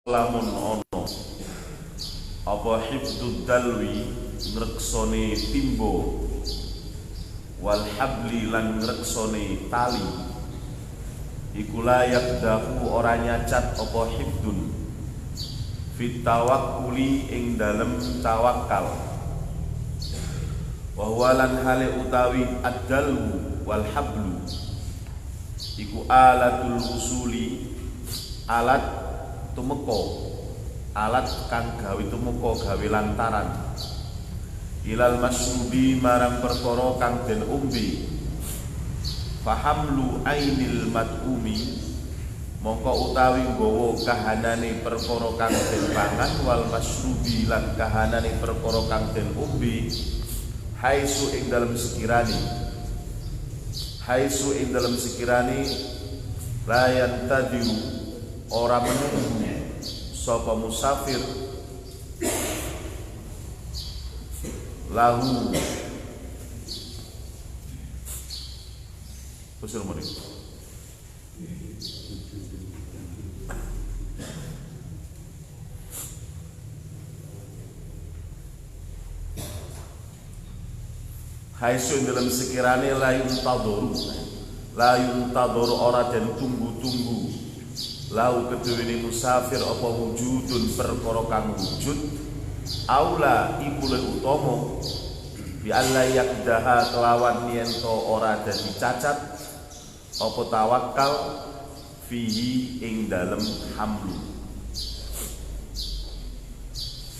lamun ono apa hifdud dalwi ngreksone timbo wal habli lan ngreksone tali iku layak dahu ora nyacat apa hifdun fit tawakkuli ing dalem tawakal wa huwa lan hale utawi ad-dalwu wal hablu iku alatul usuli alat tumeka alat kang gawe tumeka gawe lantaran ilal masrubi marang perkara kang den umbi fahamlu ainil mat'umi mongko utawi nggawa kahanane perkara kang den pangan wal masrubi lan kahanane perkara kang den umbi haisu ing dalem sekirane layan tadiu ora menunggu sapa musafir lahu usul muni haisu dalam sekirane layun tadoru ora den tunggu-tunggu lau keduweni musafir apa wujudun perkara kang wujud aula iku luwih utama bi alla yakdaha kelawan yen to ora dadi cacat apa tawakal fihi ing dalem hamlu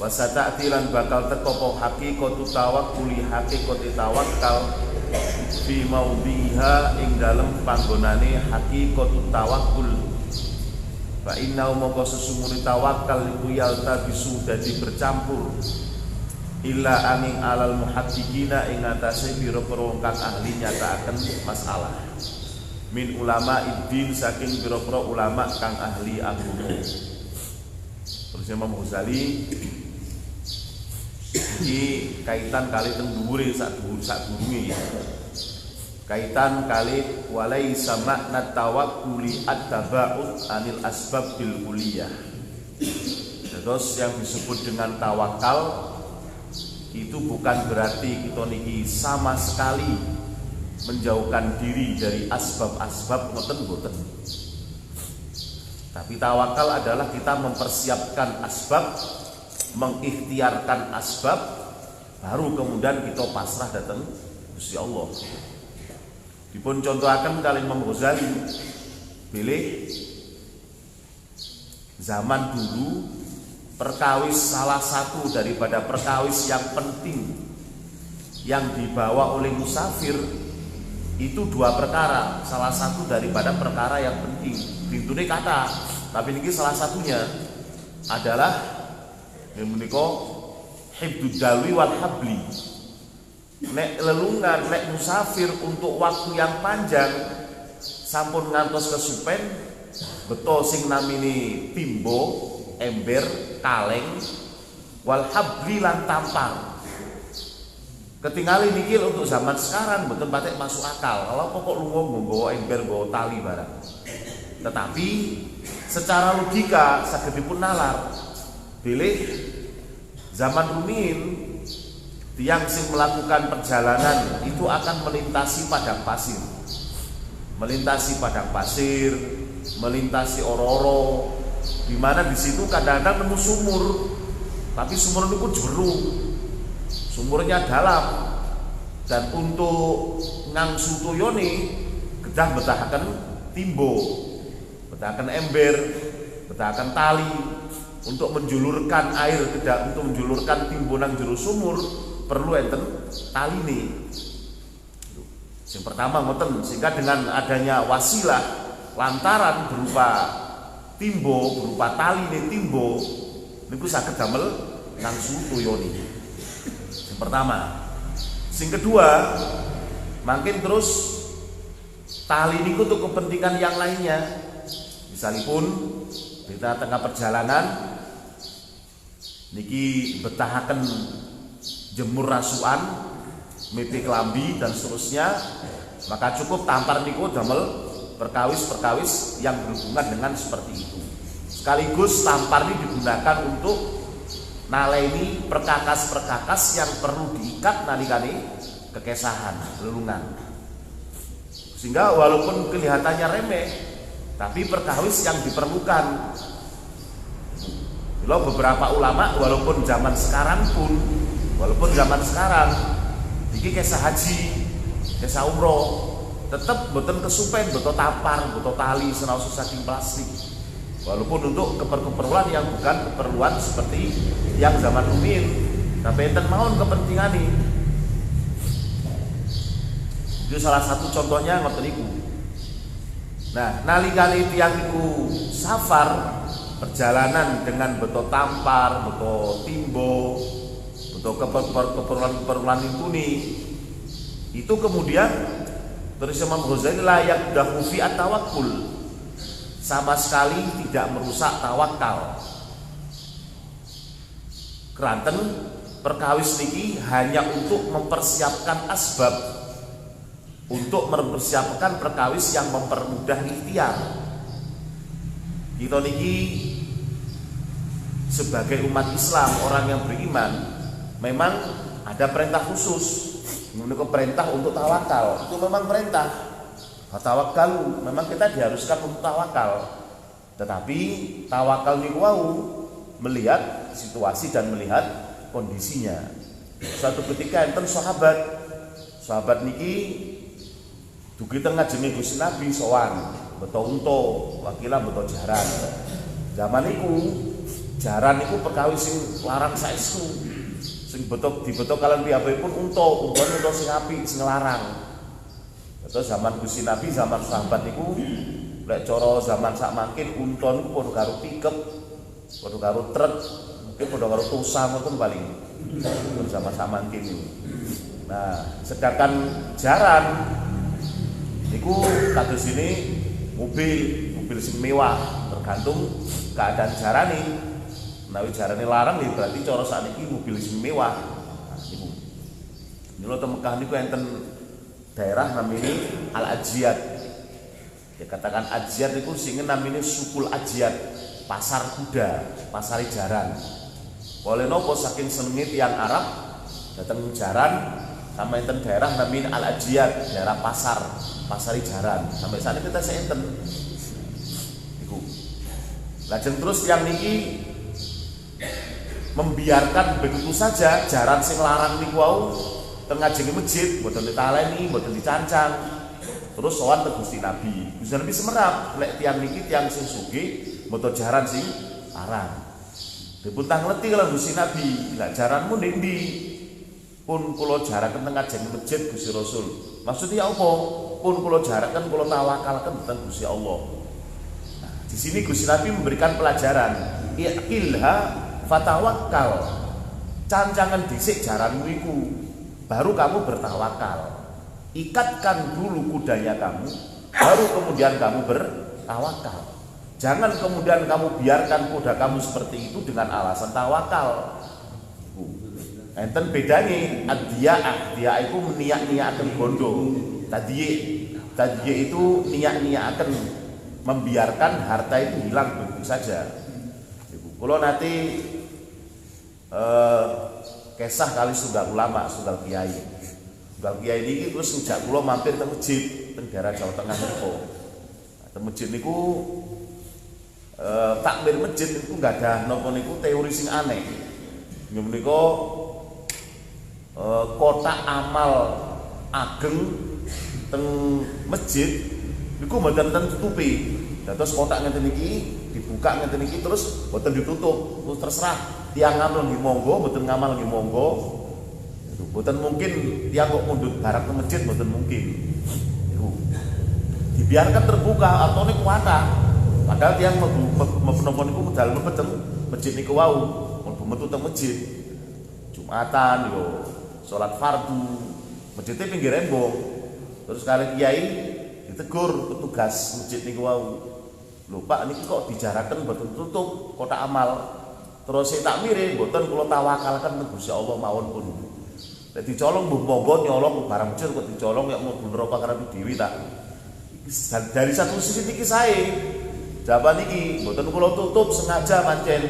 wasata'ti lan bakal teko apa hakikatu tawakkuli hakikate tawakal fi maudhiha ing dalem panggonane hakikatu tawakkul fa inna moko sesungguhnya tawakal iku yalta bisu dadi bercampur illa angin alal muhaddiqina ing atase pira-pira kang ahli nyatakaken masalah min ulama iddin saking pira-pira ulama kang ahli agama. Terus Imam Ghazali iki kaitan kali teng dhuwure sak durunge kaitan kali walaisa makna tawakkuli at-taba'ud anil asbab bil kulliyah. Terus yang disebut dengan tawakal itu bukan berarti kita niki sama sekali menjauhkan diri dari asbab-asbab ngoten-ngoten. Tapi tawakal adalah kita mempersiapkan asbab, mengikhtiarkan asbab, baru kemudian kita pasrah datang Gusti Allah. Dipun contohaken kali Imam Ghazali bilih zaman dulu perkawis salah satu daripada perkawis yang penting yang dibawa oleh musafir itu dua perkara, salah satu daripada perkara yang penting. Bintune kata, tapi ini salah satunya adalah yang menika hifdud dalwi wal habli. Nek lelungan, nek musafir untuk waktu yang panjang sampun ngantos kesupen beto sing namine timbo, ember, kaleng wal habli lan tampar. Ketinggali niki untuk zaman sekarang betul batik masuk akal. Kalau pokok lunga nggawa ember, nggawa tali barang. Tetapi secara logika sagedipun nalar bilih zaman rumiyin tiang sing melakukan perjalanan itu akan melintasi padang pasir, melintasi oro-oro, di mana di situ kadang-kadang nemu sumur, tapi sumur itu pun jeru, sumurnya dalam, dan untuk ngangsu toyone kedah betahaken timbo, betahaken ember, betahaken tali untuk menjulurkan air, tidak untuk menjulurkan timbo nang jero sumur. Perlu enten tali nih. Yang pertama ngoten, sehingga dengan adanya wasilah lantaran berupa timbo, berupa tali nih timbo, niku saged damel ngangsu toyone. Yang pertama. Sing kedua, makin terus tali niku untuk kepentingan yang lainnya. Misalipun kita tengah perjalanan niki betahaken jemur rasukan, mimpi kelambi dan seterusnya, maka cukup tampar niku damel perkawis-perkawis yang berhubungan dengan seperti itu. Sekaligus tampar ini digunakan untuk naleni perkakas-perkakas yang perlu diikat nalikane kekesahan, lelungan. Sehingga walaupun kelihatannya remeh, tapi perkawis yang diperlukan. Kalau beberapa ulama walaupun zaman sekarang iki kesah haji, kesah umroh, tetap boten kesupen, boten tampar, boten tali senaos saking plastik. Walaupun untuk keperluan yang bukan keperluan seperti yang zaman rumiyin, tapi enten mawon kepentingan ini. Itu salah satu contohnya ngoten niku. Nah, nalikane tiyang niku safar perjalanan dengan beto tampar, beto timbo, beto keperluan itu kemudian terus Imam Ghazali layak dahu fi at-tawakkul, sama sekali tidak merusak tawakal. Keranten perkawis niki hanya untuk mempersiapkan asbab, untuk mempersiapkan perkawis yang mempermudah ikhtiar. Kita niki sebagai umat Islam, orang yang beriman, memang ada perintah khusus. Menika perintah untuk tawakal. Itu memang perintah. Tawakal, memang kita diharuskan untuk tawakal. Tetapi tawakal niku wau melihat situasi dan melihat kondisinya. Suatu ketika enten sahabat niki dugi teng ngajenge Gusti Nabi sowan, beto unta, wakilah beto jaran. Zaman niku jaran niku perkawis sing larang saestu. Sing beto dibeto kalian piyambakipun unta sing apik, sing larang. Terus zaman Gusti Nabi, zaman sahabat niku lek cara zaman sak mangkin unta niku padha karo pikep, padha karo truk, mungkin padha karo tusa ngoten paling. Zaman sak mangkin niku. Nah, sedangkan jaran niku kados ini mobil sing mewah, tergantung keadaan jarane. Menawi jarane larang ya berarti cara sakniki mobil sing mewah. Nah, niku. Niku teng Mekah niku enten daerah namanya Al-Ajiyad. Ya katakan Ajiyad niku sing namanya Sukul Ajiyad, pasar kuda, pasar jaran. Oleh nopo saking senenge tiyang Arab dateng jaran sama enten daerah namanya Al-Ajiyad, daerah pasar jaran. Sampai saat ini kita enten iku. Lajeng terus yang niki membiarkan begitu saja jaran sing larang niku wau teng ngajenge masjid, mboten ditaleni, mboten dicancang. Terus sowan teng Gusti Nabi. Gusti Nabi semerap, lek tiyang niki tiyang sing sugih mboten jaran sing larang. Dipun tangleti kala Gusti Nabi, "Lah jaranmu ning ndi?" "Pun kula jaraken teng ngajenge masjid Gusti Rasul." "Maksudnya apa?" "Pun kula jaraken kula tawakalken teng Gusti Allah." Nah, di sini Gusti Nabi memberikan pelajaran, "Ilha fatawakkal." Cancangan dhisik jaranmu iku, baru kamu bertawakal. Ikatkan dulu kudanya kamu, baru kemudian kamu bertawakal. Jangan kemudian kamu biarkan kuda kamu seperti itu dengan alasan tawakal. Enten bedanya ad-diya'ah, itu niat-niataken bondo. Tadiye itu niat-niataken membiarkan harta itu hilang begitu saja. Kalau nanti kisah kali Tunggal Ulama, Tunggal Kiai. Tunggal Kiai ini terus sejak kula mampir teng masjid teng daerah Jawa Tengah niku. Teng masjid niku takmir masjid niku enggak ada napa niku teori sing aneh. Menika kotak amal ageng teng masjid niku mboten ten tutupi. Dados kotak ngeten iki dibuka ngeten iki terus mboten ditutup. Terus terserah tiang ngamal nggih monggo, mboten ngamal nggih monggo. Mboten mungkin tiang kok mundut barang ke masjid, mboten mungkin. Dibiarkan terbuka atau niku kuwata. Padahal tiang menapa niku medal mlebet teng masjid niku wau, mlebu metu teng masjid. Jumatan yo salat fardu, masjidnya pinggir embong. Terus kali kiai ditegur petugas masjid niku wau. Lho Pak niki kok dijaraken mboten tutup kotak amal. Terus saya tak mirip, mboten kula tawakalkan teng Gusti Allah mawon pun. Nek dicolong mbuh monggo nyolong barang masjid kok dicolong ya mau neraka karep dhewe tak. Dari satu sisi niki sae. Jawaban iki mboten kula tutup sengaja pancen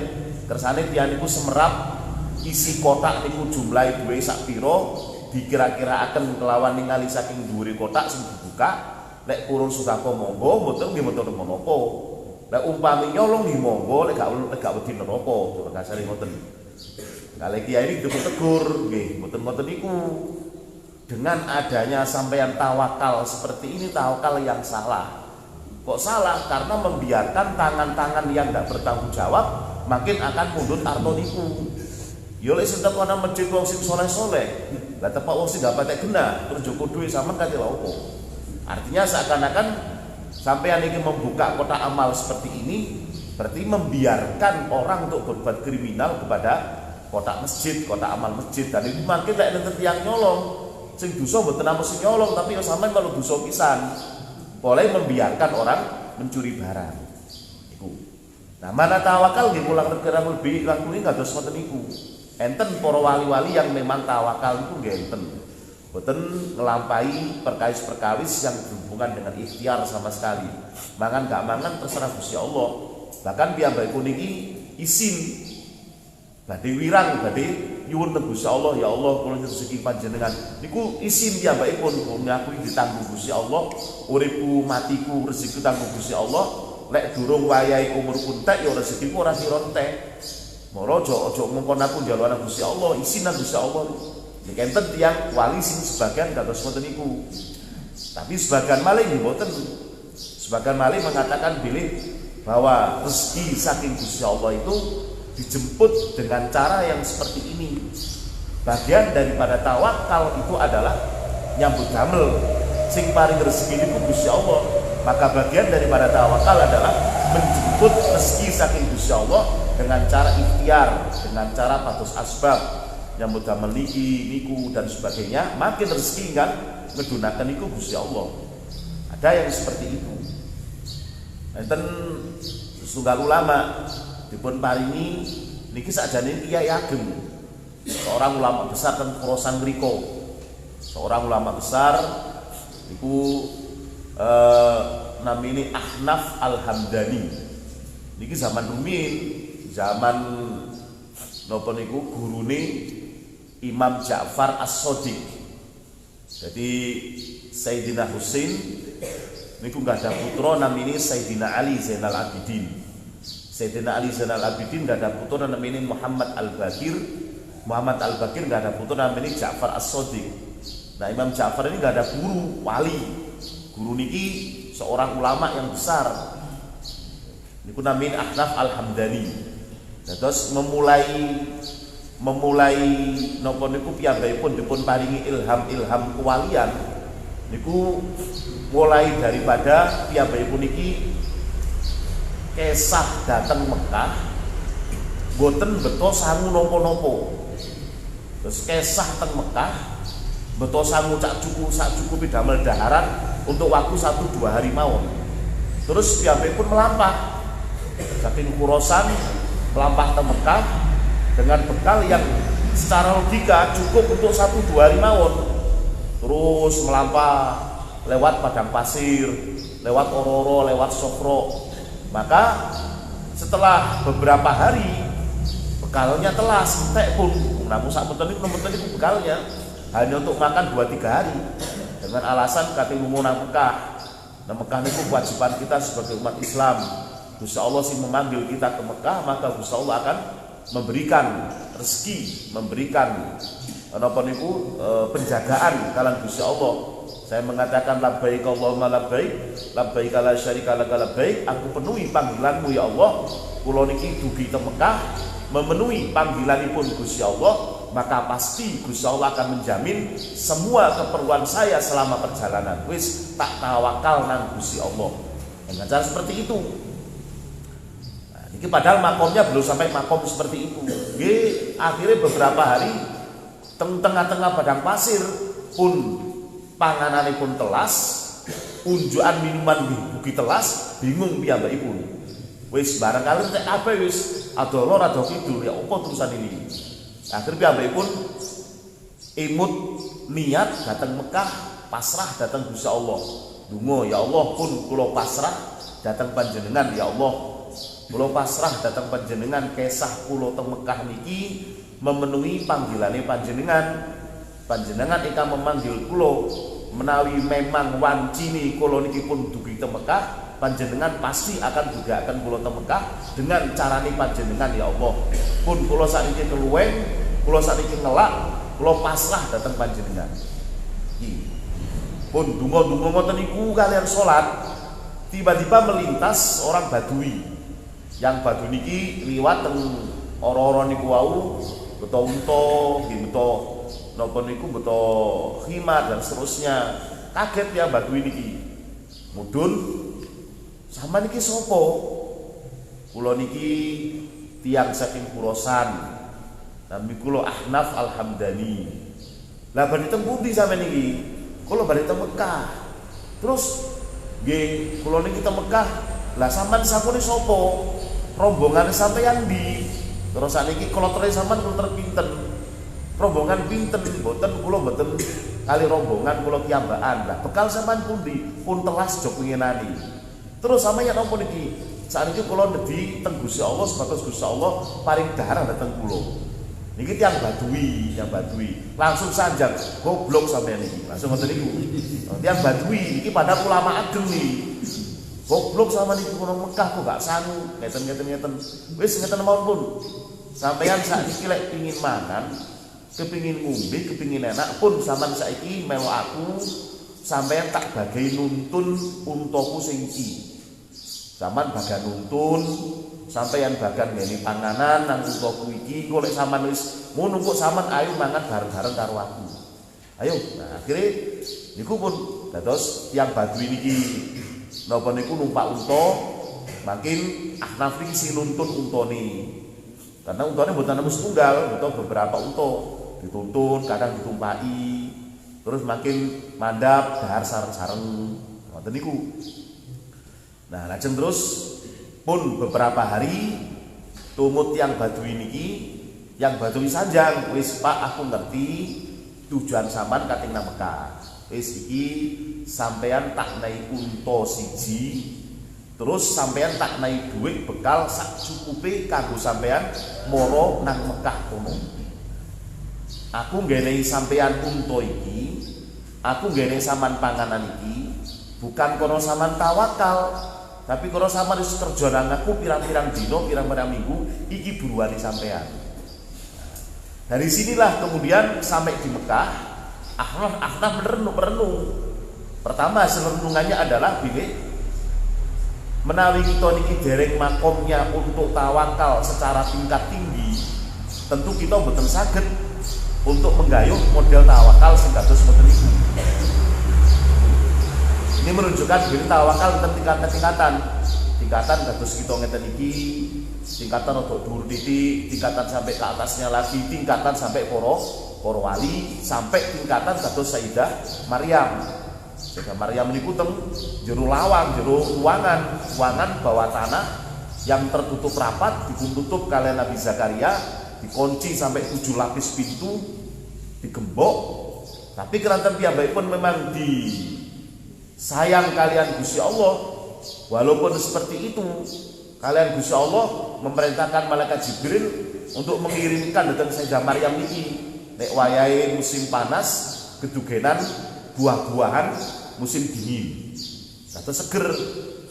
kersane tiyang niku semerap isi kotak niku jumlahe duwe sak pira dikira-kiraaken kelawan ningali saking dhuwure kotak sing dibuka. Lek purun sudako monggo, mboten nggih mboten menapa. Lek umpami nyolong nggih monggo, lek gak wedi neraka, cara kasare ngoten. Kalih kiai ini ditegur nggih, mboten niku. Dengan adanya sampeyan tawakal seperti ini, tawakal yang salah. Kok salah? Karena membiarkan tangan-tangan yang tidak bertanggung jawab makin akan mundut arto niku. Ya lek sing teko nang masjid wong sing saleh-saleh, lah tepak wong sing gak patek genah, terus joko duwe sampean kate lha opo? Artinya seakan-akan sampeyan iki membuka kotak amal seperti ini berarti membiarkan orang untuk berbuat kriminal kepada kotak masjid, kotak amal masjid. Dan itu makin lek nenten tiyang nyolong, sing dosa mboten namung sing nyolong, tapi ya sampean kalau dosa pisan. Boleh membiarkan orang mencuri barang. Iku. Nah, mana tawakal nggih kula kerang lebih langkung kados ngoten niku. Enten para wali-wali yang memang tawakal itu nggih enten. Boten ngelampahi perkawis-perkawis yang berhubungan dengan ikhtiar sama sekali. Mangan gak mangan terserah Gusti Allah. Bahkan piyambakipun niki isin badhe wirang, badhe nyuwun nang Gusti Allah, ya Allah kula rezeki panjenengan. Niku isin piyambakipun ngakui ditanggung Gusti Allah, uripku matiku rezekiku tanggung Gusti Allah. Lek durung wayahe umurku entek ya rezekiku ora sira entek. Moro aja ngongkon aku njaluk nang Gusti Allah, isin nang Gusti Allah. Enten tiyang wali sing sebagian kados ngoten niku. Tapi sebagian malih mboten. Sebagian malih mengatakan bilih bahwa rezeki saking Gusti Allah itu dijemput dengan cara yang seperti ini. Bagian daripada tawakal itu adalah nyambut damel. Sing paring rezeki niku Gusti Allah. Maka bagian daripada tawakal adalah menjemput rezeki saking Gusti Allah dengan cara ikhtiar, dengan cara patus asbab. Nyambut damel niki niku dan sebagainya, makin rezeki kan ngedunaken niku Gusti Allah. Ada yang seperti itu. Enten setunggal ulama dipun paringi niki sakjane Kiai Ageng. Seorang ulama besar ten Khurasan mriku. Seorang ulama besar niku namine Ahnaf Al-Hamdani. Niki zaman rumiyin, zaman napa niku gurune Imam Ja'far As-Shadiq. Jadi Sayyidina Husain niku nggak ada putra namanya Sayyidina Ali Zainal Abidin. Sayyidina Ali Zainal Abidin nggak ada putra namanya Muhammad Al-Bakir. Muhammad Al-Bakir nggak ada putra namanya Ja'far As-Shadiq. Nah, Imam Ja'far ini nggak ada guru wali. Guru niki seorang ulama yang besar. Niku namanya Ahnaf Al-Hamdani. Terus memulai napa niku piyambakipun dipun paringi ilham kewalian niku mulai daripada piyambakipun niki kesah dateng Mekah boten beto sangu napa-napa. Terus kesah teng Mekah beto sangu sak cukupi damel daharan untuk waktu 1-2 hari mawon. Terus piyambakipun melampah saking Khurasan melampah teng Mekah dengan bekal yang secara logika cukup untuk 1-2 hari mawon. Terus melampah lewat padang pasir, lewat Ororo, lewat Sofro. Maka setelah beberapa hari bekalnya telas entek pun. Namun sak menten niku bekalnya hanya untuk makan 2-3 hari dengan alasan kate lunga nang Mekah. Nang Mekah niku kewajiban kita sebagai umat Islam. Gusti Allah sih memanggil kita ke Mekah, maka Gusti Allah akan memberikan rezeki, memberikan napa niku penjagaan kalian Gusti Allah. Saya mengatakan labbaik Allahumma labbaik, labbaik la syarika laka labbaik, aku penuhi panggilanmu ya Allah. Kula niki dugi teng Mekah memenuhi panggilanipun Gusti Allah, maka pasti Gusti Allah akan menjamin semua keperluan saya selama perjalanan. Wis tak tawakal nang Gusti Allah. Dengan cara seperti itu. Ini padahal makomnya belum sampai makom seperti itu. Akhirnya beberapa hari tengah-tengah padang pasir pun panganane pun telas, unjukan minuman buki telas, bingung piyambakipun. Wis barangkali entek apa wis adolor ado kidul ya apa terusan ini. Akhirnya piyambakipun imut niat datang Mekah, pasrah datang Gusti Allah. Donga ya Allah pun kula pasrah datang panjenengan ya Allah. Kula pasrah datang panjenengan kesah kula teng Mekah niki memenuhi panggilane panjenengan. Panjenengan ingkang memanggil kula menawi memang wancine kula niki pun dugi teng Mekah, panjenengan pasti akan juga akan kula teng Mekah dengan carane panjenengan ya Allah. Pun kula sakniki keluwen, kula sakniki ngelak, kula pasrah dateng panjenengan. Iki. Pun donga-donga ngoten niku kalian salat, tiba-tiba melintas orang Badui. Yang Badui niki liwat teng ora-ora niku wau, beto unta, beto napa niku beto khimar dan seterusnya. Kaget ya Badui niki. Mudhun, sama niki sapa? Kula niki tiang saking Khurasan. Nami kula Ahnaf Al-Hamdani. Lah badhe teng pundi sampeyan niki? Kula badhe teng Mekah. Terus nggih, kula niki teng Mekah. Lah sampean sakune sapa? Rombongan sampeyan ndi? Terus sakniki kula terus sampean kula pinten? Rombongan pinten? Mboten kula mboten kali rombongan kula kiambakan. Lah bekal sampean pundi? Pun telas jog winginani. Terus sampeyan napa niki? Sakniki kula nedhi teng Gusti Allah sebatas Gusti Allah paring dahar dhateng kula. Niki tiyang Badui, yang Badui. Langsung sanjang, goblok sampeyan niki. Langsung ngoten niku. Tiyang Badui niki padahal ulama ageng niki. Goblok sama niki kurang Mekah kok gak sanu, ngeten. Wis ngeten mawon pun. Sampeyan sakniki lek pengin mangan, kepingin ngombe, kepingin enak pun sampean saiki melu aku, sampeyan tak bagai nuntun untaku sing iki. Sampeyan bagan nuntun, sampeyan bagan ngene panganan nang untaku iki, kok lek sampean wis ngono kok sampean ayo mangan bareng-bareng karo aku. Ayo, nah akhirnya niku pun dados tiyang Badui niki napa niku numpak unta, makin Ahnaf niki sing nuntun untane. Karena untane mboten namung setunggal, butuh beberapa unta. Dituntun, kadang ditumpaki, terus makin mandap dahar sareng-sareng ngoten niku. Nah, lajeng terus pun beberapa hari tumut yang Badui niki, yang Badui sanjang, wis Pak aku ngerti tujuan sampean kating nang Mekah. Wis iki sampean tak naik unta siji, terus sampean tak naik duit bekal sak cukupe kanggo sampean moro nang Mekah kono. Aku nggenehi sampean unta iki, aku nggenehi sampean panganan iki, bukan kono sampean tawakal, tapi kono sampean wis kerja nang aku pirang-pirang dina, pirang-pirang minggu, iki buruane sampean. Dari sinilah kemudian sampai di Mekah, Ahnaf merenung. Pertama hasil renungannya adalah bilih menawi kita niki dereng makomnya untuk tawakal secara tingkat tinggi, tentu kita mboten saged untuk menggayuh model tawakal sing kados mboten niku. Ini menunjukkan bilih tawakal tingkatan kados kita ngeten iki, tingkatan untuk dhuwur titik, tingkatan sampai ke atasnya lagi, tingkatan sampai para wali, sampai tingkatan kados Sayyidah Maryam. Sayyidah Maryam niku teng jero lawang, jero ruangan bawah tanah yang tertutup rapat, ditutup kalian Nabi Zakaria, dikunci sampai 7 lapis pintu, digembok. Tapi keranten piyambakipun memang disayang kalian Gusti Allah. Walaupun seperti itu, kalian Gusti Allah memerintahkan malaikat Jibril untuk mengirimkan datang Sayyidah Maryam niki nek wayahe musim panas gedugenan buah-buahan musim dingin. Atau seger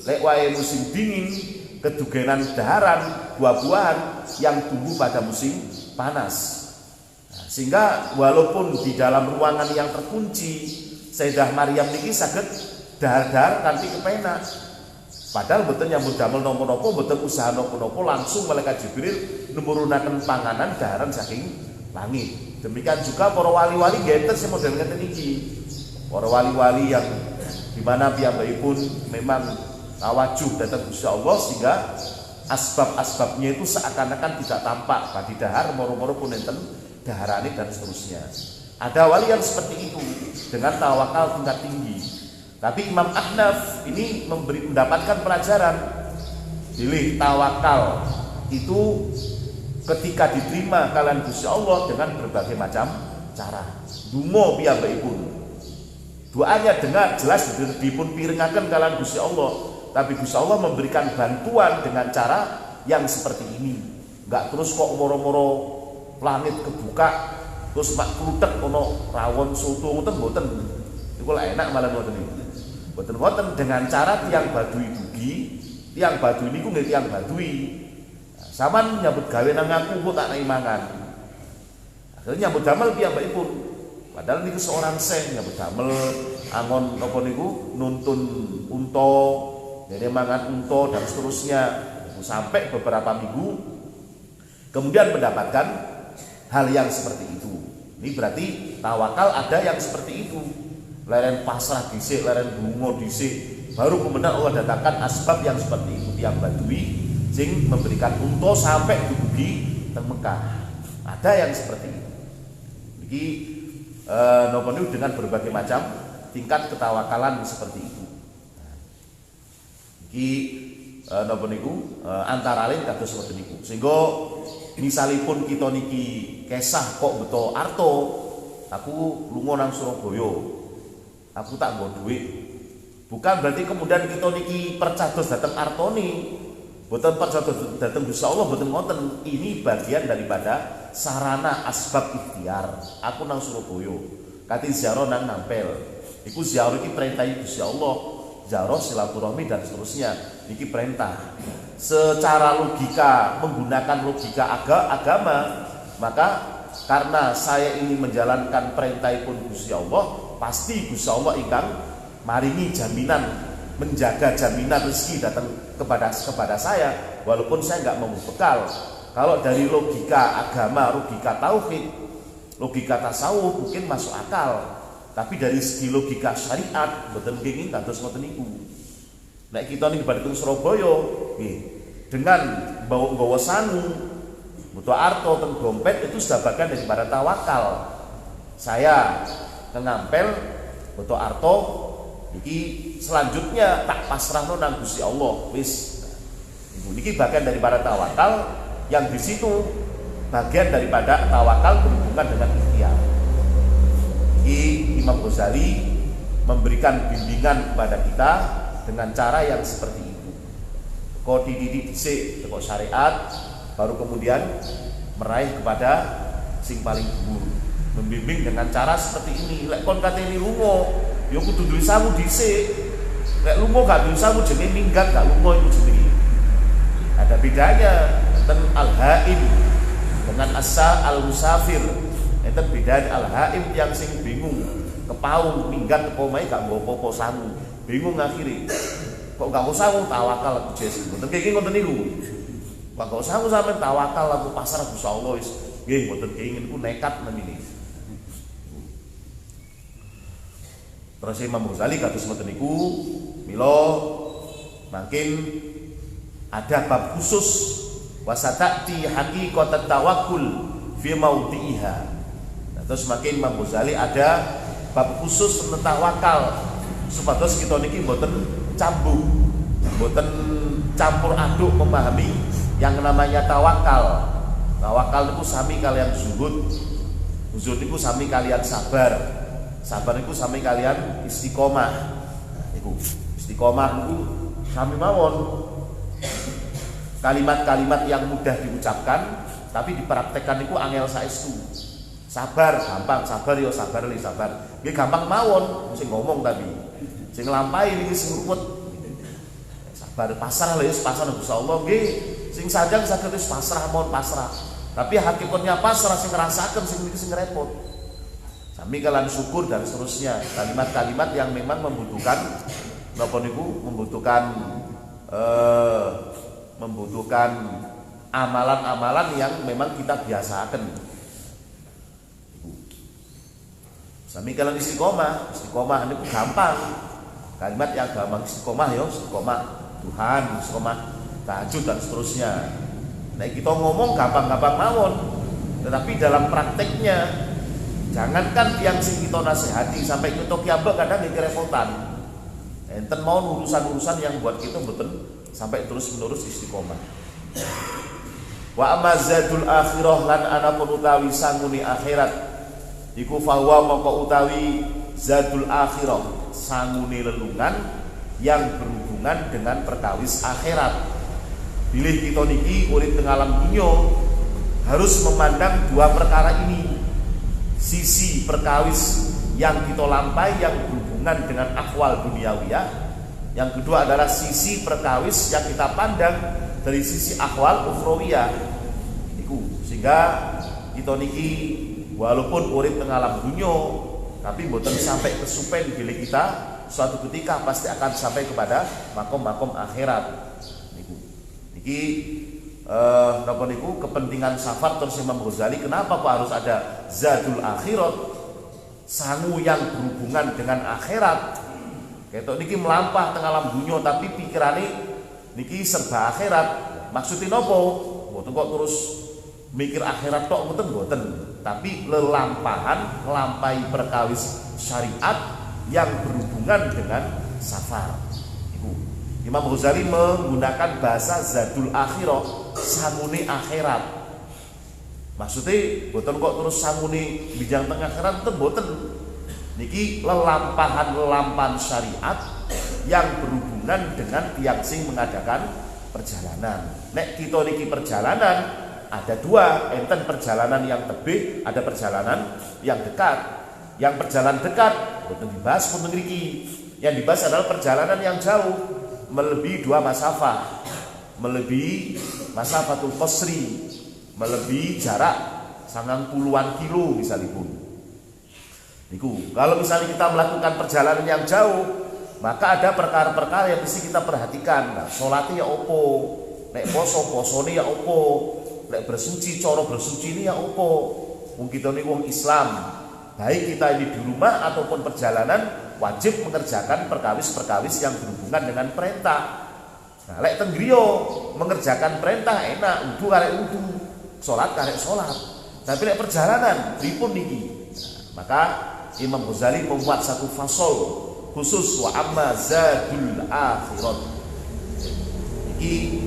lek wayahe musim dingin kedugenan daharan buah-buahan yang tumbuh pada musim panas. Nah, sehingga walaupun di dalam ruangan yang terkunci Sayyidah Maryam niki saged dahar-dahar kanthi kepenak. Padahal mboten nyambut damel napa-napa, mboten usaha napa-napa, langsung malaikat Jibril nurunaken panganan daharan saking langit. Demikian juga para wali-wali ngeten sing model ngeten iki. Para wali-wali yang dimana piyambakipun memang tawajuh datang Gusti Allah sehingga asbab-asbabnya itu seakan-akan tidak tampak pada dahar moro-moro pun enten daharane dan seterusnya. Ada wali yang seperti itu dengan tawakal tingkat tinggi. Tapi Imam Ahnaf ini mendapatkan pelajaran pilih tawakal itu ketika diterima kalian Gusti Allah dengan berbagai macam cara. Dungo piyambakipun. Doanya dengar jelas dipun pirengaken kalian Gusti Allah. tapi Gusti Allah memberikan bantuan dengan cara yang seperti ini. Enggak terus kok moro-moro langit kebuka terus mak kluthek ono rawon soto ngoten mboten. Iku lek enak malah ngoten niku. Mboten dengan cara tiang Baduy dugi, tiang Baduy niku nggih tiang Baduy. Saman nyambut gawe nang aku kok tak nai mangan. Akhirnya nyambut damel piyambakipun. Padahal niku seorang seh nyambut damel angon napa niku nuntun unta, dene mangan unta dan seterusnya. Sampai beberapa minggu kemudian mendapatkan hal yang seperti itu. Ini berarti tawakal ada yang seperti itu. Leren pasrah dhisik, leren bungo dhisik, baru kemudian Allah datangkan asbab yang seperti itu tiang Baduy sing memberikan unta sampai dugi teng Mekah. Ada yang seperti itu. Iki napa niku dengan berbagai macam tingkat ketawakalan seperti itu. Iki napa niku antara lain kados ngoten niku. Sehingga misalipun kita niki kesah kok beto arto, aku lunga nang Surabaya. Aku tak nggo dhuwit. Bukan berarti kemudian kita niki percados dateng artoni. Mboten percados dateng Gusti Allah mboten ngoten. Ini bagian daripada sarana asbab ikhtiar. Aku nang Surabaya. Kati ziarah nang Nampel. Iku ziarah iki perintah Gusti Allah. Ziarah silaturahmi dan seterusnya. Iki perintah. Secara logika, menggunakan logika agama, maka karena saya ini menjalankan perintahipun Gusti Allah, pasti Gusti Allah ingkang maringi jaminan, menjaga jaminan rezeki datang kepada saya, walaupun saya nggak mau bekal. Kalau dari logika agama, logika tauhid, logika tasawuf mungkin masuk akal. Tapi dari segi logika syariat, mboten kenging kados ngoten niku. Nek kita ning Badung Surabaya, nggih, dengan nggawa sangu, butuh arto teng dompet itu sudah bagian daripada tawakal. Saya ngampel butuh arto, iki selanjutnya tak pasrahno nang Gusti Allah, wis. Niki bagian daripada tawakal yang di situ bagian daripada tawakal berhubungan dengan ikhtiar. Imam Ghazali memberikan bimbingan kepada kita dengan cara yang seperti itu. Kok dididik dhisik kok syariat, baru kemudian meraih kepada sing paling dhuwur. Membimbing dengan cara seperti ini. Lek kon katene lunga, ya kudu duwe sangu dhisik. Lek lunga gak duwe sangu jenenge minggat, gak lunga iku jenenge. Ada bedanya tentang al-haim dengan asa al-musafir. Enten bedane al-haim yang sing bingung, kepaung minggat omahe gak nggo apa-apa sangu. Bingung akhire. Kok gak usah sangu tawakal aku jes. Mboten kenging ngoten niku. Kok gak usah sangu sampean tawakal aku pasrah Gusti Allah wis. Nggih mboten kenging niku nekat menini. Terus Imam Ghazali kados ngoten niku, mila makin ada bab khusus wasatati haqiqat tawakkul fi maudhi'iha. Terus makin Imam Ghazali ada bab khusus tentang tawakal supados kita niki mboten cambung, mboten campur aduk memahami yang namanya tawakal. Tawakal niku sami kalian zuhud. Zuhud niku sami kalian sabar. Sabar niku sami kalian istiqomah. Niku istiqomah niku sami mawon. Kalimat-kalimat yang mudah diucapkan tapi dipraktekkan niku angel saestu. Sabar gampang, sabar yo sabar li sabar. Nggih gampang mawon sing ngomong tadi. Sing nglampahi niki sing ruwet. Sabar pasrah lho pasrah Gusti Allah nggih. Sing sajang saged wis pasrah mawon pasrah. Tapi hakikatnya pasrah sing ngrasakaken sing niki sing repot. Sami kalian syukur dan seterusnya. Kalimat-kalimat yang memang membutuhkan napa niku membutuhkan amalan-amalan yang memang kita biasakan. Sami kalian istiqomah, istiqomah niku gampang. Kalimat yang gampang istiqomah ya, istiqomah Tuhan, istiqomah tahajud dan seterusnya. Nah kita ngomong gampang-gampang mawon, tetapi dalam prakteknya jangankan yang sing kita nasihati sampai kita kiambek kadang nggih kerepotan. Enten mau urusan-urusan yang buat kita mboten sampai terus-menerus istiqomah. Wa amazadul akhirah lan anapun utawi sanguni akhirat iku fawa mongko utawi zadul akhirah sangune lelungan yang berhubungan berhubungan dengan perkawis akhirat. Bilih kita niki urip teng alam dunya harus memandang dua perkara ini. Sisi perkawis yang kita lampai yang berhubungan dengan akwal duniawiyah. Yang kedua adalah sisi perkawis yang kita pandang dari sisi akwal ukhrawiyah. Sehingga kita niki walaupun urip teng alam dunya tapi mboten sampai kesupen bila kita suatu ketika pasti akan sampai kepada makom-makom akhirat. Niki napa niku kepentingan safar terus Imam Ghazali kenapa Pak harus ada zadul akhirat, sangu yang berhubungan dengan akhirat. Ketok niki melampah teng alam dunya tapi pikirane niki serba akhirat. Maksudnya nopo? Mboten kok terus mikir akhirat tok mboten, tapi lelampahan nglampahi perkawis syariat yang berhubungan dengan safar. Imam Ghazali menggunakan bahasa zadul akhirah, sangune akhirat. Maksudnya mboten kok terus sangune bijang teng akhirat mboten. Niki lelampahan syariat yang berhubungan dengan tiang sing mengadakan perjalanan. Nek kita niki perjalanan ada dua, enten perjalanan yang tebih, ada perjalanan yang dekat. Yang perjalanan dekat, boten dibahas pun mriki. Yang dibahas adalah perjalanan yang jauh, melebihi dua masafah, melebihi masafatul qasri, melebihi jarak 90-an kilo misalipun. Niku, kalau misalnya kita melakukan perjalanan yang jauh, maka ada perkara-perkara yang mesti kita perhatikan. Nah, sholatnya ya opo, nek posone ya opo, lek bersuci, coro bersuci ini ya opo. Wong kita ini wong Islam, baik kita ini di rumah ataupun perjalanan wajib mengerjakan perkawis-perkawis yang berhubungan dengan perintah. Nah, lek teng griya mengerjakan perintah enak, wudu karek wudu, salat karek salat. Tapi lek perjalanan pripun niki? Nah, maka Imam Ghazali membuat satu fasol khusus wa amma zadul akhirat.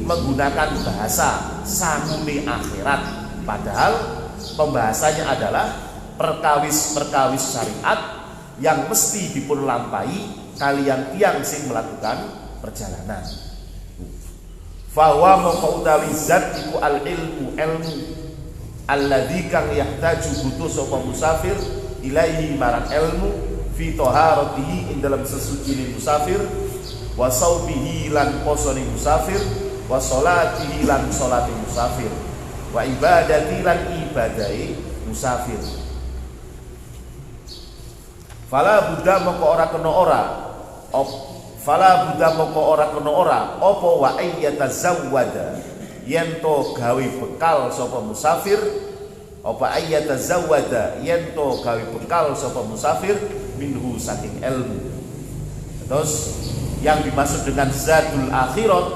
Menggunakan bahasa sangune akhirat, padahal pembahasannya adalah perkawis-perkawis syariat yang mesti dipun lampahi kalian tiang sing melakukan perjalanan. Fawa maqautawi zat iku al ilmu alladzi kang yahtaju butuh sapa musafir ilaihi marang ilmu fi taharatihi ing dalam sesuci musafir wa saubihi lan posone musafir wa sholatihi lan sholati musafir wa ibadati lan ibadai musafir. Fala buddha moko ora kena ora apa wa ayyatazawwada yen to gawe bekal sapa musafir, apa ayyatazawwada yen to gawe bekal sapa musafir minhu saking ilmu. Terus yang dimaksud dengan zadul akhirat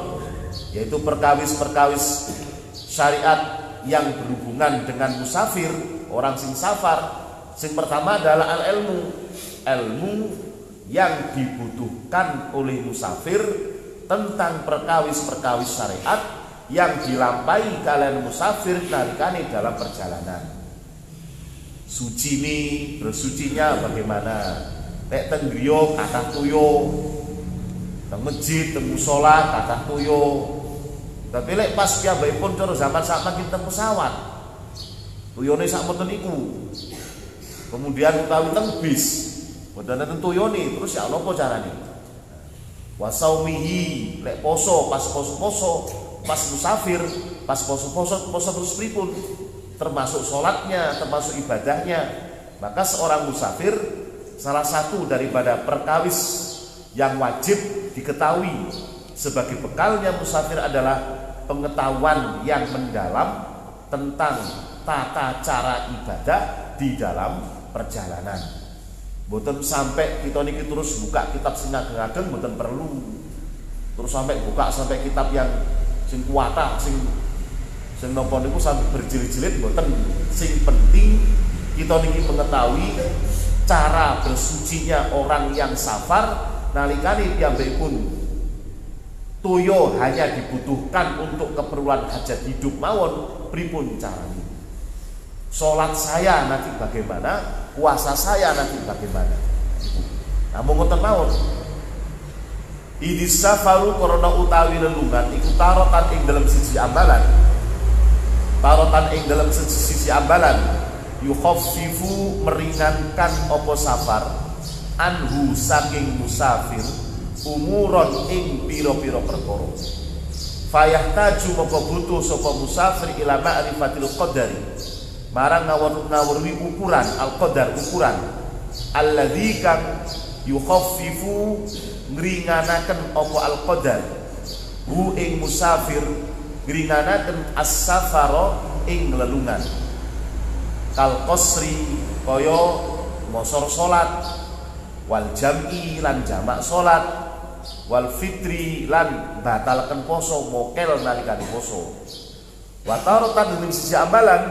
yaitu perkawis-perkawis syariat yang berhubungan dengan musafir, orang sing safar. Sing pertama adalah ilmu yang dibutuhkan oleh musafir tentang perkawis-perkawis syariat yang dilampahi kalian musafir nalikane dalam perjalanan. Bersucinya bagaimana? Nek teng griya kathah tuyo, teng masjid, teng musala kathah tuyo. Tapi lek pas piyambakipun cara zaman sakmene teng pesawat, tuyone sak mboten iku. Kemudian utawi teng bis, mboten enten tuyone, terus ya apa carane? Wasaumihi, lek poso, pas poso, pas musafir, pas poso terus pripun? Termasuk sholatnya, termasuk ibadahnya. Maka seorang musafir, salah satu daripada perkawis yang wajib diketahui sebagai bekalnya musafir adalah pengetahuan yang mendalam tentang tata cara ibadah di dalam perjalanan. Mboten sampai kita niki terus buka kitab sing ageng-ageng, mboten perlu. Terus sampai buka sampai kitab yang sing kuwatah, sing napa niku sampai berjilid-jilid, mboten. Sing penting kita niki mengetahui cara bersucinya orang yang safar nalikane piyambakipun toyo hanya dibutuhkan untuk keperluan hajat hidup mawon, pripun carane? Salat saya nanti bagaimana? Puasa saya nanti bagaimana? Namun ngoten mawon. Idis safaru korona utawi lelungan iku tarotan ing dalam sisi ambalan. Tarotan ing dalam sisi ambalan yukhaffifu meringankan opo safar anhu saking musafir umuron ing piro-piro perkara. Fayahtaju moko butuh sapa musafir ila ma'rifatil qadari marang ngawur-ngawuri ukuran al-qadar ukuran alladzi kang yukhaffifu ngringanaken apa al-qadar hu ing musafir ngringanaken as-safara ing lelungan kal qasri kaya ngosor salat wal jam'i lan jamak salat wal fitri lan batalkan poso mokel nalikane poso wa taratan ing sisi amalan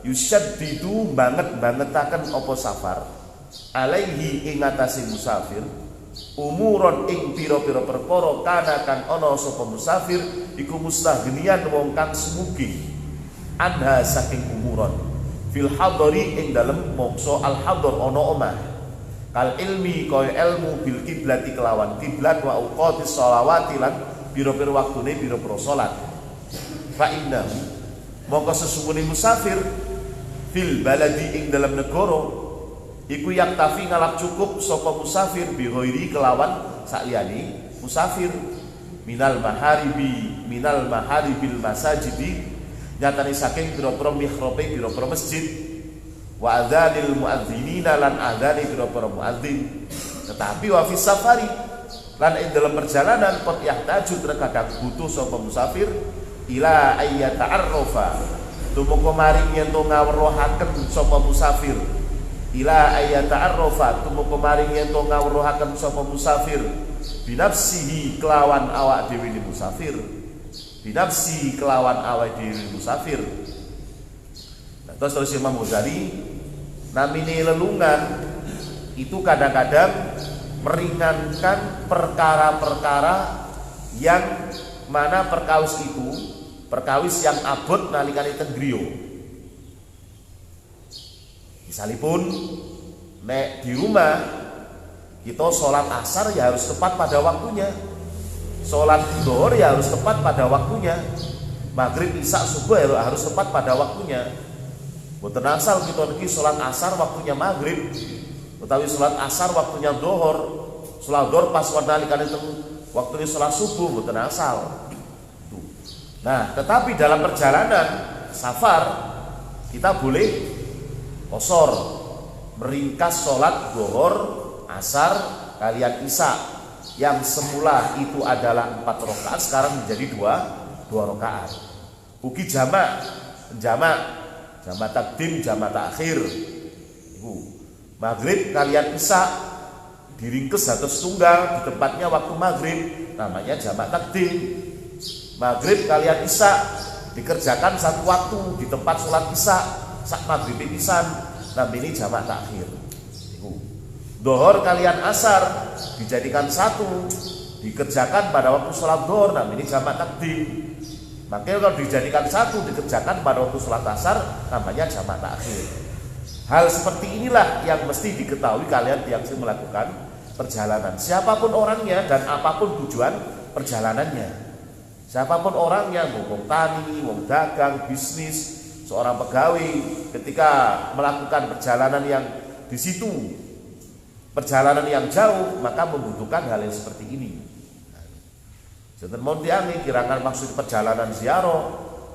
yusyaddidu banget-bangetaken apa safar alaihi ing atase musafir umuron ing pira-pira perkara kana kang ana sapa musafir iku mustaghniyan wong kang sumugih anha saking umuron fil hadari ing dalem mangsa al hadar ana omah kal ilmi kaya ilmu bil kiblati kelawan kiblat wa uqatis sholawati lan pira-pira waktune pira-pira salat fa innahu mongko sesungguhnya musafir fil baladi ing dalam negara iku yaktafi ngalap cukup sapa musafir bi ghairi kelawan sakliyane musafir minal maharibil masajidi nyatane saking pira-pira mihrabe pira-pira masjid wa adzanil muadzinina lan adzani pira-pira muadzin tetapi wa fi safari lan ing dalam perjalanan qad yahtaju terkadang butuh sapa musafir ila ayyata'arrafa tumeka maring yen to ngawruhaken sapa musafir ila ayyata'arrafa tumeka maring yen to ngawruhaken sapa musafir binafsihi kelawan awak dhewe musafir binafsi kelawan awak dhewe musafir. Nah, terus Imam Ghazali namine lelungan itu kadang-kadang meringankan perkara-perkara yang mana perkawis itu perkawis yang abot nalikane teng griya. Misalipun nek di rumah kita sholat asar ya harus tepat pada waktunya, sholat zuhur ya harus tepat pada waktunya, maghrib isya subuh ya harus tepat pada waktunya. Mboten asal kita niki sholat asar waktunya maghrib, utawi sholat asar waktunya zuhur, sholat zuhur pas nalikane teng waktunya sholat subuh, mboten asal. Nah, tetapi dalam perjalanan safar kita boleh qosor, meringkas sholat zuhur, asar, kalian isya yang semula itu adalah 4 rakaat sekarang menjadi 2 rakaat. Ugi jamak takdim, jamak takhir. Ibu, maghrib kalian isya diringkes dados tunggal di tempatnya waktu maghrib, namanya jamak takdim. Maghrib kalian isya dikerjakan satu waktu di tempat sholat isya sak maghrib pisan, namanya jamak takhir. Dhuhur kalian asar dijadikan satu dikerjakan pada waktu sholat dhuhur, namanya jamak takdim. Makanya kalau dijadikan satu dikerjakan pada waktu sholat asar, namanya jamak takhir. Hal seperti inilah yang mesti diketahui kalian yang melakukan perjalanan, siapapun orangnya dan apapun tujuan perjalanannya. Siapapun orangnya, wong tani, wong dagang, bisnis, seorang pegawai, ketika melakukan perjalanan yang di situ, perjalanan yang jauh, maka membutuhkan hal yang seperti ini. Jangan mau diangi, kirakan maksud perjalanan ziarah,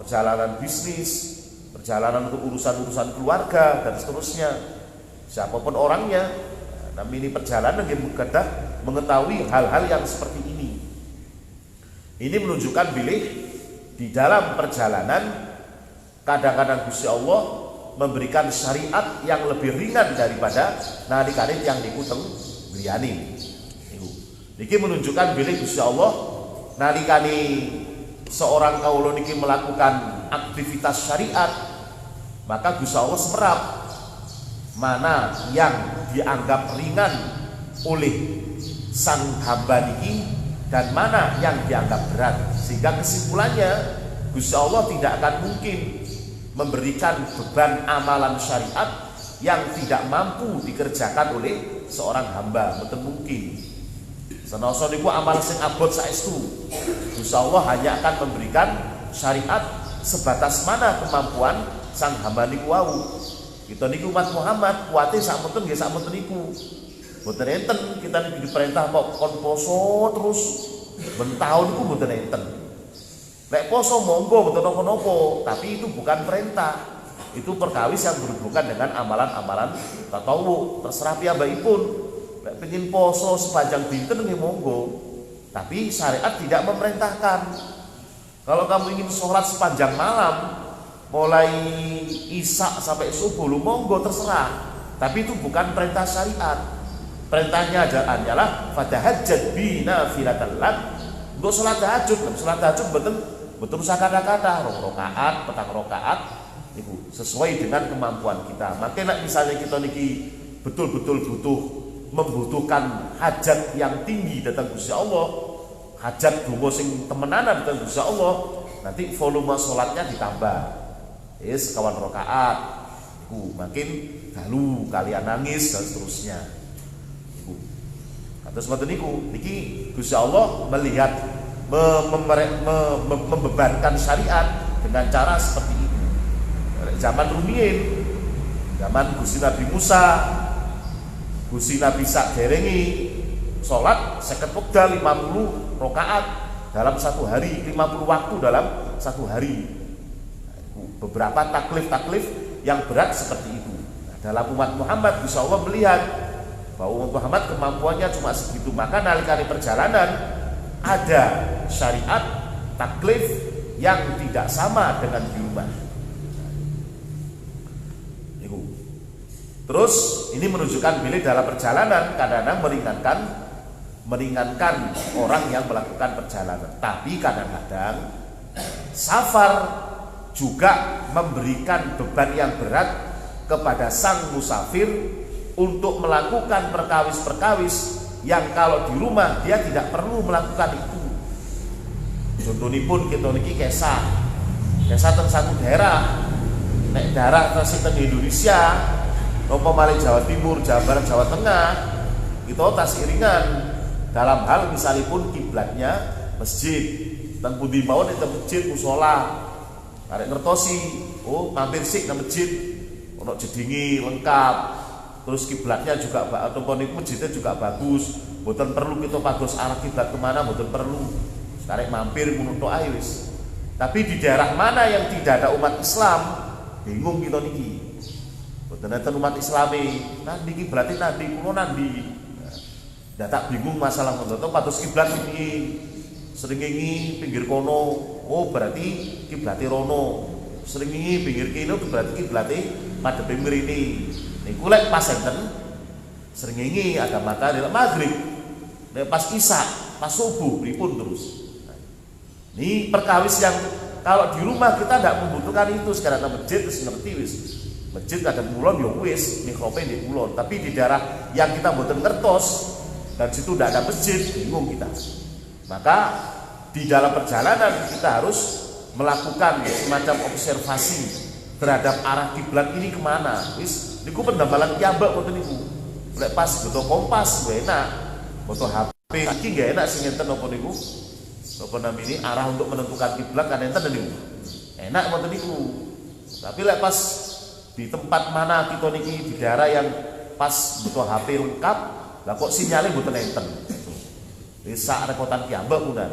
perjalanan bisnis, perjalanan untuk urusan-urusan keluarga dan seterusnya. Siapapun orangnya, namanya perjalanan yang mudah mengetahui hal-hal yang seperti ini. Ini menunjukkan bilih di dalam perjalanan kadang-kadang Gusti Allah memberikan syariat yang lebih ringan daripada nalikane yang dikuteng griyane. Niki menunjukkan bilih Gusti Allah nalikane seorang kawula niki melakukan aktivitas syariat, maka Gusti Allah semerap mana yang dianggap ringan oleh sang hamba niki dan mana yang dianggap berat, sehingga kesimpulannya Gusti Allah tidak akan mungkin memberikan beban amalan syariat yang tidak mampu dikerjakan oleh seorang hamba, betul mungkin. Senoso niku amal sing abot saestu. Gusti Allah hanya akan memberikan syariat sebatas mana kemampuan sang hamba niku wau. Kita niku umat Muhammad kuwate sakmenten nggih sakmenten niku. Mboten enten kita niku diperintah kok kon poso terus ben taun niku mboten enten. Nek poso monggo mboten napa-napa, tapi itu bukan perintah. Itu perkawis yang berhubungan dengan amalan-amalan tatawu. Terserah piyambakipun. Nek pengin poso sepanjang dinten nggih monggo. Tapi syariat tidak memerintahkan. Kalau kamu ingin sholat sepanjang malam, mulai isya sampai subuh, lu monggo terserah. Tapi itu bukan perintah syariat. Perintahnya adalah fatahajjad bi nafilatan lak. Untuk sholat tahajud, betul usah kata-kata, rakaat, petang rakaat, itu sesuai dengan kemampuan kita. Makanya misalnya kita niki betul-betul membutuhkan hajat yang tinggi datang Gusti Allah, hajat donga sing temenanan datang Gusti Allah, nanti volume sholatnya ditambah. Sekawan rakaat, makin dalu kalian nangis dan seterusnya. Terus ngoten niku, niki Gusti Allah melihat membebankan syariat dengan cara seperti itu. Zaman rumiyin, zaman Gusti Nabi Musa, Gusti Nabi saderengi sholat 50 wekdal 50 rakaat dalam satu hari, 50 waktu dalam satu hari. Beberapa taklif yang berat seperti itu. Nah, dalam umat Muhammad Gusti Allah melihat bahwa umat Muhammad kemampuannya cuma segitu, maka nalikane perjalanan ada syariat taklif yang tidak sama dengan di rumah. Terus ini menunjukkan bila dalam perjalanan kadang-kadang meringankan orang yang melakukan perjalanan. Tapi kadang-kadang safar juga memberikan beban yang berat kepada sang musafir untuk melakukan perkawis-perkawis yang kalau di rumah dia tidak perlu melakukan itu. Contohnya pun kita niki kesah teng satu daerah, nek daerah terus teng Indonesia, nopo malih Jawa Timur, Jawa Barat, Jawa Tengah, itu tas iringan dalam hal misalipun kiblatnya masjid, teng pundi mawon ente masjid musala, arek ngertosi, oh mampir sik nang masjid, ono jedingi lengkap, terus kiblatnya juga ataupun masjidnya juga bagus, mboten perlu kita pados arah kiblat kemana, mboten perlu, arek mampir ngono tok ae wis. Tapi di daerah mana yang tidak ada umat Islam, bingung kita niki. Ternyata umat Islami, nanti kiblatnya nanti kulo nanti, tak bingung masalah menurut patus kiblat ini seringi pinggir kono, oh berarti kiblatnya rono, seringi pinggir kino berarti kiblatnya pada pinggir ini. Nih kulek pas enten seringi ada matahari maghrib, pas isya, pas subuh, pripun terus. Ini perkawis yang kalau di rumah kita tidak membutuhkan itu, sekarang masjid terus ngerti wis. Masjid kadang kulon ya wis mikrope di kulon, tapi di daerah yang kita mboten ngertos dan situ tidak ada masjid, bingung kita. Maka di dalam perjalanan kita harus melakukan semacam observasi terhadap arah kiblat ini kemana. Wis niku pendambalan piyambak ngoten niku. Lek pas butuh kompas gak enak, butuh HP iki gak enak sing enten napa niku. Napa namine arah untuk menentukan kiblat kan enten niku. Enak ngoten niku. Tapi lek pas di tempat mana kita niki di daerah yang pas butuh HP lengkap, lah kok sinyalnya mboten enten. Bisa repotan piyambak udah.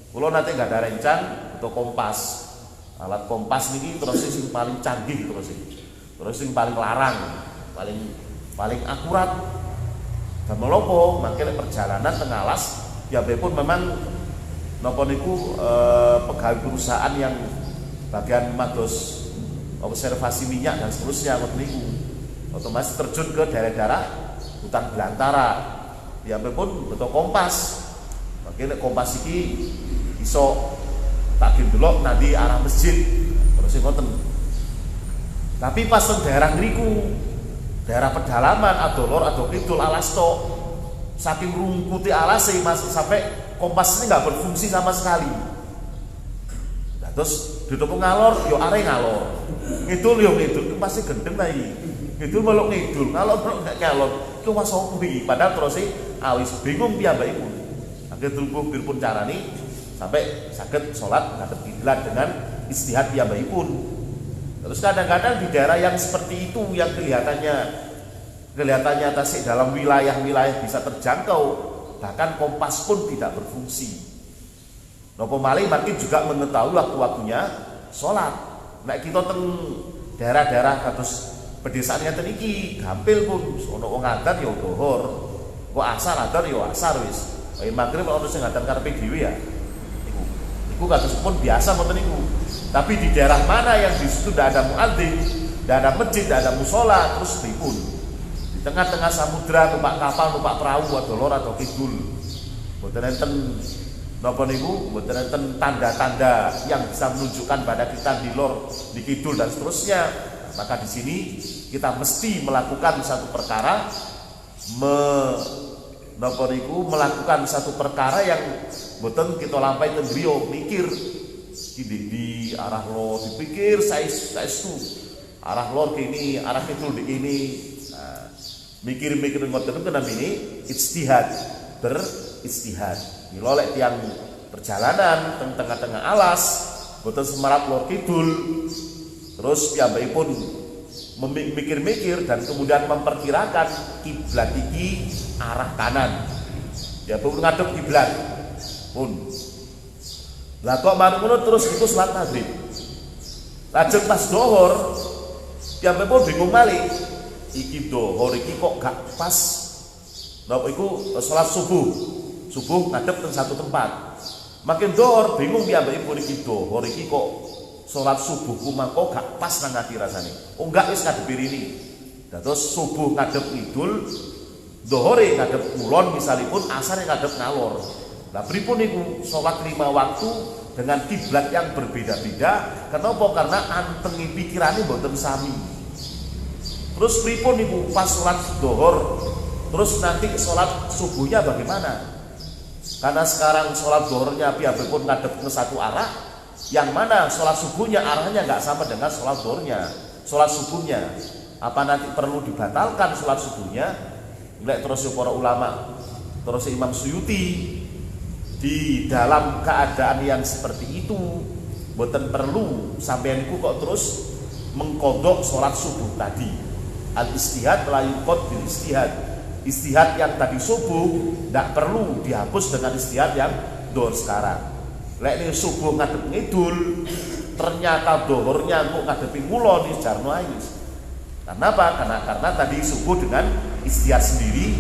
Kulo nanti nggak ada rencang butuh kompas. Alat kompas niki terus sing paling canggih terus sing paling larang, paling akurat. Dan melopo makanya perjalanan tengah alas ya pun memang nopo niku pegawai perusahaan yang bagian mados observasi minyak dan seterusnya niku otomatis terjun ke daerah-daerah hutan belantara ya pun betul kompas makanya kompas iki iso tak delok nanti arah masjid terus ngoten. Tapi pas teng daerah niku daerah pedalaman atau lor atau kidul alas tok saking rungkuti alas masih sampai kompas ini nggak berfungsi sama sekali. Nah, terus duduk ngalor yo are ngalor ngidul yo ngidul itu pasti gendeng lagi ngidul melok ngidul ngalor melok gak ngalor itu mas opi padahal terus awis bingung piyambakipun. Akhire dulbuh pirpun carane sampai saged salat ngadep kiblat dengan istihad piyambakipun. Terus kadang-kadang di daerah yang seperti itu yang kelihatannya tasik dalam wilayah-wilayah bisa terjangkau, bahkan kompas pun tidak berfungsi. Napa malih makin juga mengetahui waktu-waktunya salat. Nek kita teng daerah-daerah kados pedesaan ngeten iki gampil pun ana wong adzan ya dhuhur, kok asar adzan ya asar wis. Kaya magrib ana sing adzan karepe dhewe ya. Iku kados pun biasa ngoten niku. Tapi di daerah mana yang di situ tidak ada muadzin, tidak ada masjid, tidak ada musola, terus pripun? Di tengah-tengah samudra numpak kapal, numpak perahu atau lor atau kidul. Mboten enten napa niku, mboten enten tanda-tanda yang bisa menunjukkan pada kita di lor, di kidul dan seterusnya. Maka di sini kita mesti melakukan satu perkara melakukan satu perkara yang mboten kita lampahi teng griya mikir di arah lor dipikir saestu arah lor kene arah kidul ini mikir-mikir ngoten niku namine ijtihad beristihad. Mila lek tiyang perjalanan teng tengah-tengah alas boten semerap lor kidul terus piyambakipun memikir-mikir dan kemudian memperkirakan kiblat iki arah kanan. Ya pun ngadep kiblat pun. Lah kok mari ngono terus iku salat maghrib. Lajeng pas dhuhur piyambakipun bingung malih. Iki dhuhur iki kok gak pas. Napa iku salat subuh. Subuh ngadep teng satu tempat. Makin dhuhur bingung piyambakipun iki dhuhur iki kok salat subuhku mangko gak pas nang ati rasane. Oh enggak wis ngadep ini. Dados subuh ngadep kidul, dhuhure ngadep kulon misalipun asare ngadep ngalor. Lah pripun niku salat 5 waktu dengan kiblat yang berbeda-beda. Kenapa? Karena antengi pikirane mboten sami. Terus pripun niku pas salat dhuhur, terus nanti salat subuhnya bagaimana? Karena sekarang salat dhuhurnya piyambakipun ngadep ke satu arah, yang mana sholat subuhnya arahnya nggak sama dengan sholat dhuhurnya, sholat subuhnya. Apa nanti perlu dibatalkan sholat subuhnya? Lek terus para ulama, terus Imam Suyuti di dalam keadaan yang seperti itu, boten perlu sampeyanku kok terus mengkodok sholat subuh tadi. Al istihad la yuqad bil istihad. Istihad yang tadi subuh tidak perlu dihapus dengan istihad yang dhuhur sekarang. Lek ini subuh ngadep ngidul, ternyata dhuhurnya kok ngadepi ngulon iki jarno ae. Karena apa? Karena tadi subuh dengan istihad sendiri,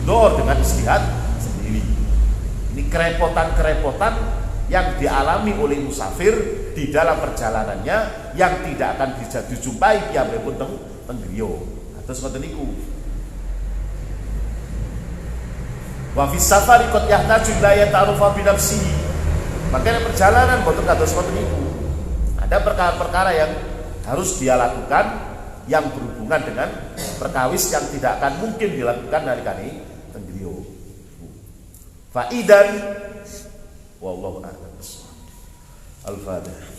dhuhur dengan istihad sendiri. Ini kerepotan-kerepotan yang dialami oleh musafir di dalam perjalanannya yang tidak akan bisa dijumpai piyambakipun teng griya. Terus ngoten niku. Wa fis safari qad yahtaju ila ta'arufa bi nafsihi. Makanya perjalanan boten kados ngoten niku. Ada perkara-perkara yang harus dia lakukan yang berhubungan dengan perkawis yang tidak akan mungkin dilakukan nalikane teng griya. Fa idan wallahu a'lam. Al-Fatihah.